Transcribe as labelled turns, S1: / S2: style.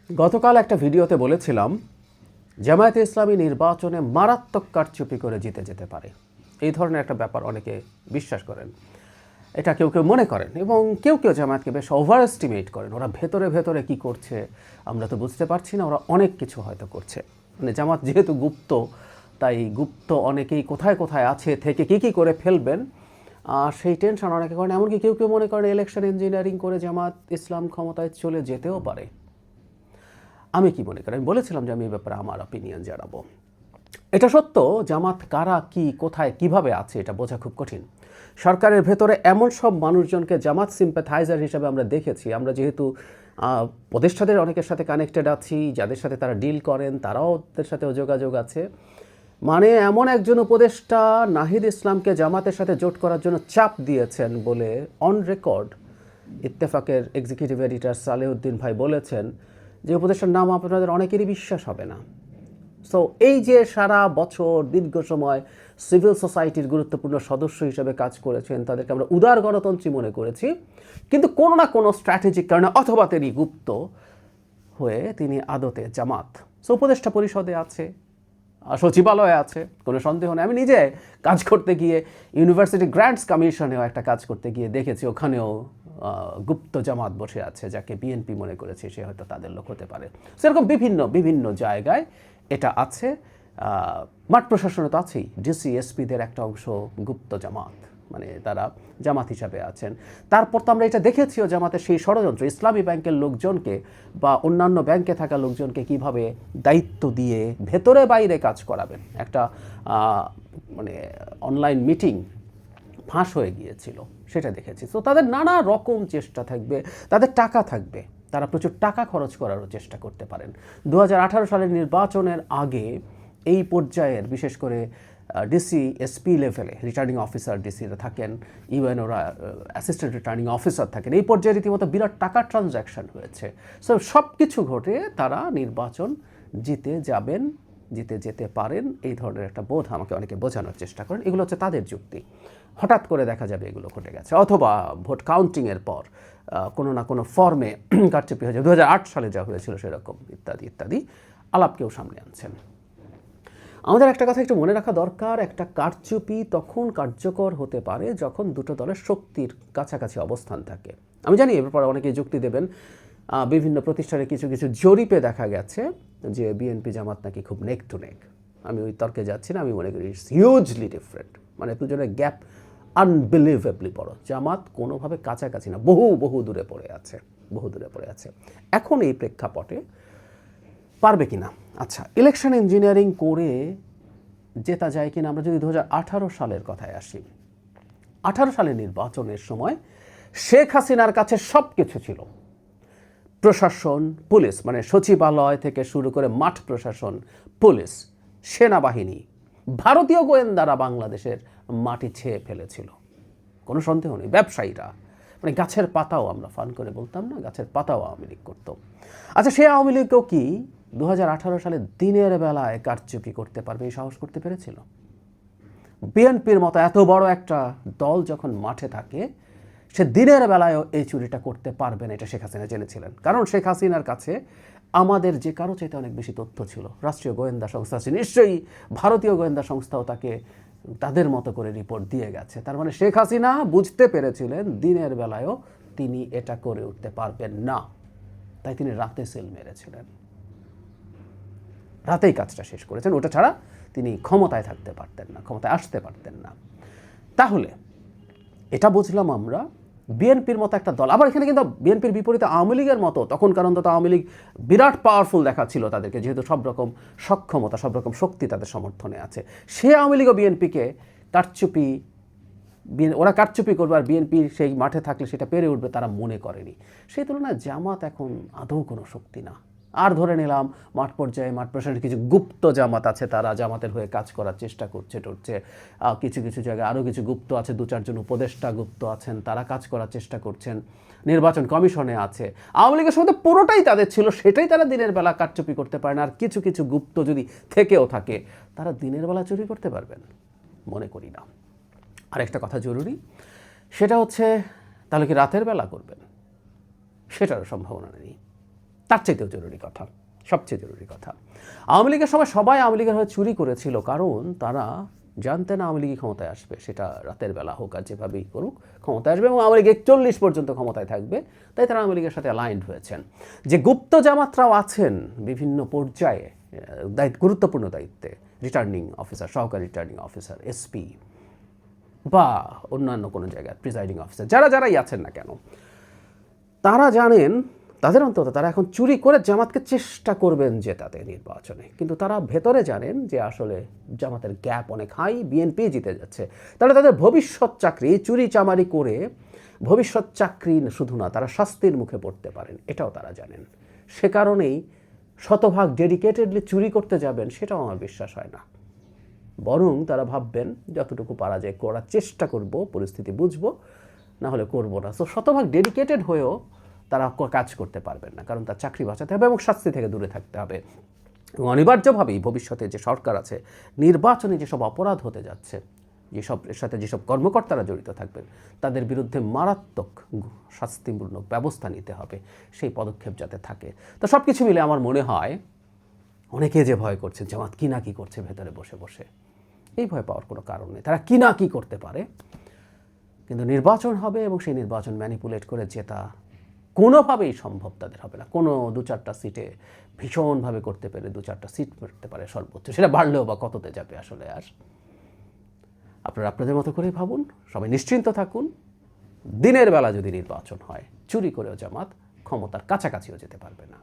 S1: গতকাল একটা ভিডিওতে বলেছিলাম জামায়াতে ইসলামী নির্বাচনে মারাত্মক কারচুপি করে জিতে যেতে পারে। এই ধরনের একটা ব্যাপার অনেকে বিশ্বাস করেন, এটা কেউ কেউ মনে করেন এবং কেউ কেউ জামায়াতকে বেশ ওভার এস্টিমেট করেন। ওরা ভেতরে ভেতরে কি করছে আমরা তো বুঝতে পারছি না, ওরা অনেক কিছু হয়তো করছে। মানে জামাত যেহেতু গুপ্ত, তাই গুপ্ত অনেকেই কোথায় কোথায় আছে থেকে কী করে ফেলবেন সেই টেনশন অনেকে করেন। এমনকি কেউ কেউ মনে করেন ইলেকশন ইঞ্জিনিয়ারিং করে জামাত ইসলাম ক্ষমতায় চলে যেতেও পারে। আমি কি মনে করি, আমি বলেছিলাম যে আমি এই ব্যাপারে আমার অপিনিয়ন জানাবো। এটা সত্য, জামাত কারা কি কোথায় কিভাবে আছে এটা বোঝা খুব কঠিন। সরকারের ভেতরে এমন সব মানুষজনকে জামাত সিম্প্যাথাইজার হিসেবে আমরা দেখেছি। আমরা যেহেতু প্রতিষ্ঠাদের অনেকের সাথে কানেক্টেড আছি, যাদের সাথে তারা ডিল করেন তারাও ওদের সাথেও যোগাযোগ আছে। মানে এমন একজন উপদেষ্টা নাহিদ ইসলামকে জামাতের সাথে জোট করার জন্য চাপ দিয়েছেন বলে অন রেকর্ড ইত্তেফাকের এক্সিকিউটিভ এডিটর সালেউদ্দিন ভাই বলেছেন যে উপদেষ্টার নাম আপনাদের অনেকেরই বিশ্বাস হবে না। সো এই যে সারা বছর দীর্ঘ সময় সিভিল সোসাইটির গুরুত্বপূর্ণ সদস্য হিসেবে কাজ করেছেন, তাদেরকে আমরা উদার গণতন্ত্রী মনে করেছি, কিন্তু কোনো না কোনো স্ট্র্যাটেজিক কারণে অথবা তিনি গুপ্ত হয়ে তিনি আদতে জামাত। সো উপদেষ্টা পরিষদে আছে, সচিবালয়ে আছে, কোনো সন্দেহ নেই। আমি নিজে কাজ করতে গিয়ে ইউনিভার্সিটি গ্র্যান্টস কমিশনেও একটা কাজ করতে গিয়ে দেখেছি, ওখানেও গুপ্ত জামাত বসে আছে, যাকে বিএনপি মনে করেছে সে হয়তো তাদের লোক হতে পারে। সেরকম বিভিন্ন বিভিন্ন জায়গায় এটা আছে। মাঠ প্রশাসনে তো আছেই, ডিসি এসপিদের একটা অংশ গুপ্ত জামাত, মানে তারা জামাত হিসাবে আছেন। তারপর তো আমরা এটা দেখেছিও জামাতের সেই ষড়যন্ত্র, ইসলামী ব্যাংকের লোকজনকে বা অন্যান্য ব্যাংকে থাকা লোকজনকে কিভাবে দায়িত্ব দিয়ে ভেতরে বাইরে কাজ করাবেন। একটা মানে অনলাইন মিটিং ফাঁস হয়ে গিয়েছিল, সেটা দেখেছি। তো তাদের নানা রকম চেষ্টা থাকবে, তাদের টাকা থাকবে, তারা প্রচুর টাকা খরচ করারও চেষ্টা করতে পারেন। 2018 সালের নির্বাচনের আগে এই পর্যায়ের বিশেষ করে ডিসি এসপি লেভেলে রিটার্নিং অফিসার ডিসিরা থাকেন, ইভেন ওরা অ্যাসিস্ট্যান্ট রিটার্নিং অফিসার থাকেন, এই পর্যায়ে রীতিমতো বিরাট টাকার ট্রানজ্যাকশন হয়েছে। সো সব কিছু ঘটে তারা নির্বাচন জিতে যাবেন, জিতে যেতে পারেন, এই ধরনের একটা বোধ আমাকে অনেকে বোঝানোর চেষ্টা করেন। এগুলো হচ্ছে তাদের যুক্তি। হঠাৎ করে দেখা যাবে এগুলো ঘটে গেছে, অথবা ভোট কাউন্টিংয়ের পর কোনো না কোনো ফর্মে কারচুপি হয়ে যাবে, 2008 সালে যা হয়েছিল সেরকম, ইত্যাদি ইত্যাদি আলাপ কেউ সামনে আনছেন। আমাদের একটা কথা একটু মনে রাখা দরকার, একটা কারচুপি তখন কার্যকর হতে পারে যখন দুটো দলের শক্তির কাছাকাছি অবস্থান থাকে। আমি জানি এর ব্যাপারে অনেকেই যুক্তি দেবেন। বিভিন্ন প্রতিষ্ঠানে কিছু কিছু জরিপে দেখা গেছে যে বিএনপি জামাত নাকি খুব নেক টু নেক। আমি ওই তর্কে যাচ্ছি না, আমি মনে করি ইটস হিউজলি ডিফারেন্ট। মানে দুজনের গ্যাপ আনবিলিভেবলি বড়। জামাত কোনোভাবে কাছাকাছি না, বহু বহু দূরে পড়ে আছে, বহু দূরে পড়ে আছে। এখন এই প্রেক্ষাপটে পারবে কিনা? আচ্ছা, ইলেকশন ইঞ্জিনিয়ারিং করে জেতা যায় কিনা? আমরা যদি 2018 সালের কথায় আসি, 18 সালের নির্বাচনের সময় শেখ হাসিনার কাছে সব কিছু ছিল। প্রশাসন, পুলিশ, মানে সচিবালয় থেকে শুরু করে মাঠ প্রশাসন, পুলিশ, সেনাবাহিনী, ভারতীয় গোয়েন্দারা বাংলাদেশের মাটি ছেয়ে ফেলেছিল, কোনো সন্দেহ নেই। ব্যবসায়ীরা, মানে গাছের পাতাও আমরা ফান করে বলতাম না, গাছের পাতাও আওয়ামী লীগ করতো। আচ্ছা, সে আওয়ামী লীগকেও কি 2018 সালে দিনের বেলায় কারচুপি করতে পারবে, এই সাহস করতে পেরেছিল? বিএনপির মতো এত বড় একটা দল যখন মাঠে থাকে, সে দিনের বেলায়ও এই চুরিটা করতে পারবে না, এটা শেখ হাসিনা জেনেছিলেন। কারণ শেখ হাসিনার কাছে আমাদের যে কারো চাইতে অনেক বেশি তথ্য ছিল। রাষ্ট্রীয় গোয়েন্দা সংস্থা আছে, নিশ্চয়ই ভারতীয় গোয়েন্দা সংস্থাও তাকে তাদের মতো করে রিপোর্ট দিয়ে গেছে। তার মানে শেখ হাসিনা বুঝতে পেরেছিলেন দিনের বেলায়ও তিনি এটা করে উঠতে পারবেন না, তাই তিনি রাতে সেল মেরেছিলেন, রাতেই কাজটা শেষ করেছেন। ওটা ছাড়া তিনি ক্ষমতায় থাকতে পারতেন না, ক্ষমতায় আসতে পারতেন না। তাহলে এটা বুঝলাম আমরা বিএনপির মতো একটা দল। আবার এখানে কিন্তু বিএনপির বিপরীতে আওয়ামী লীগের মতো, তখন কারণ তো আওয়ামী লীগ বিরাট পাওয়ারফুল দেখাচ্ছিল তাদেরকে, যেহেতু সব রকম সক্ষমতা, সব রকম শক্তি তাদের সমর্থনে আছে। সে আওয়ামী লীগ ও বিএনপিকে কারচুপি, ওরা কারচুপি করবে আর বিএনপি সেই মাঠে থাকলে সেটা পেরে উঠবে, তারা মনে করেনি। সেই তুলনায় জামাত এখন আদৌ কোনো শক্তি না। আর ধরে নিলাম মাঠ পর্যায়ে মাঠ প্রশাসনের কিছু গুপ্ত জামাত আছে, তারা জামাতের হয়ে কাজ করার চেষ্টা করছে টরছে। কিছু কিছু জায়গায় আরও কিছু গুপ্ত আছে, 2-4 জন উপদেষ্টা গুপ্ত আছেন, তারা কাজ করার চেষ্টা করছেন। নির্বাচন কমিশনে আছে। আওয়ামী লীগের সাথে পুরোটাই তাদের ছিল, সেটাই তারা দিনের বেলা কারচুপি করতে পারে না। আর কিছু কিছু গুপ্ত যদি থেকেও থাকে, তারা দিনের বেলা চুরি করতে পারবেন? মনে করি না। আরেকটা কথা জরুরি, সেটা হচ্ছে তাহলে কি রাতের বেলা করবেন? সেটারও সম্ভাবনা নেই। তার চাইতেও জরুরি কথা, সবচেয়ে জরুরি কথা, আওয়ামী লীগের সময় সবাই আওয়ামী লীগের হয়ে চুরি করেছিল, কারণ তারা জানতেন আওয়ামী লীগই ক্ষমতায় আসবে, সেটা রাতের বেলা হোক আর যেভাবেই করুক ক্ষমতায় আসবে, এবং আওয়ামী লীগ 41 পর্যন্ত ক্ষমতায় থাকবে, তাই তারা আওয়ামী লীগের সাথে অ্যালাইন্ড হয়েছেন। যে গুপ্ত জামাতরাও আছেন বিভিন্ন পর্যায়ে গুরুত্বপূর্ণ দায়িত্বে, রিটার্নিং অফিসার, সহকারী রিটার্নিং অফিসার, এসপি বা অন্যান্য কোনো জায়গায় প্রিজাইডিং অফিসার, যারাই আছেন না কেন, তারা জানেন, তাদের অন্তত তারা এখন চুরি করে জামাতকে চেষ্টা করবেন জেতাতে নির্বাচনে, কিন্তু তারা ভেতরে জানেন যে আসলে জামাতের গ্যাপ অনেক হাই, বিএনপি জিতে যাচ্ছে। তাহলে তাদের ভবিষ্যৎ চাকরি চুরি চামারি করে ভবিষ্যৎ চাকরি শুধু না, তারা শাস্তির মুখে পড়তে পারেন, এটাও তারা জানেন। সে কারণেই শতভাগ ডেডিকেটেডলি চুরি করতে যাবেন সেটাও আমার বিশ্বাস হয় না, বরং তারা ভাববেন যতটুকু পারা যায় করার চেষ্টা করব, পরিস্থিতি বুঝবো, না হলে করবো না। তো শতভাগ ডেডিকেটেড হয়েও তারা কাজ করতে পারবেন না, কারণ তার চাকরি বাঁচাতে হবে এবং শাস্তি থেকে দূরে থাকতে হবে। এবং অনিবার্যভাবেই ভবিষ্যতে যে সরকার আছে, নির্বাচনে যেসব অপরাধ হতে যাচ্ছে, এর সাথে যেসব কর্মকর্তারা জড়িত থাকবেন, তাদের বিরুদ্ধে মারাত্মক শাস্তিমূলক ব্যবস্থা নিতে হবে, সেই পদক্ষেপ যাতে থাকে। তো সব কিছু মিলে আমার মনে হয় অনেকে যে ভয় করছে জামাত কি না কি করছে ভেতরে বসে বসে, এই ভয় পাওয়ার কোনো কারণ নেই। তারা কি না কি করতে পারে, কিন্তু নির্বাচন হবে এবং সেই নির্বাচন ম্যানিপুলেট করে জেতা কোনোভাবেই সম্ভব তাদের হবে না। কোনো 2-4টা সিটে ভীষণভাবে করতে পেরে 2-4টা সিট পেতে পারে সর্বোচ্চ, সেটা বাড়লেও বা কততে যাবে আসলে। আর আপনারা আপনাদের মতো করেই ভাবুন, সবাই নিশ্চিন্ত থাকুন। দিনের বেলা যদি নির্বাচন হয়, চুরি করেও জামাত ক্ষমতার কাছাকাছিও যেতে পারবে না।